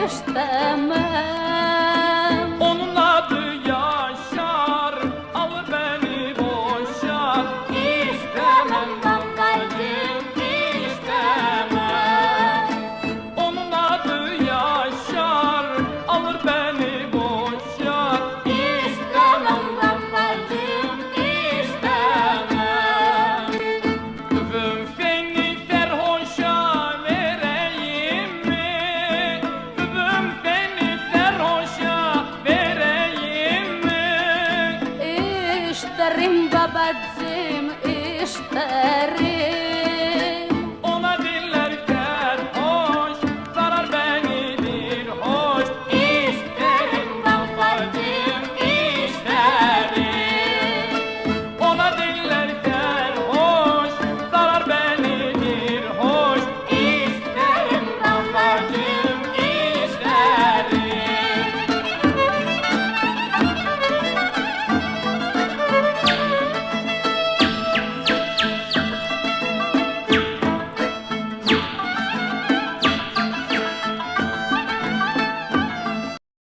istemem. Onun adı Yaşar, alır beni boşar. İstemem babacığım, istemem. Onun adı Yaşar, alır beni boşar. İstemem babacığım, istemem. Öpüm seni serhoşa vereyim mi? Öpüm seni serhoşa vereyim mi? İsterim babacığım, isterim.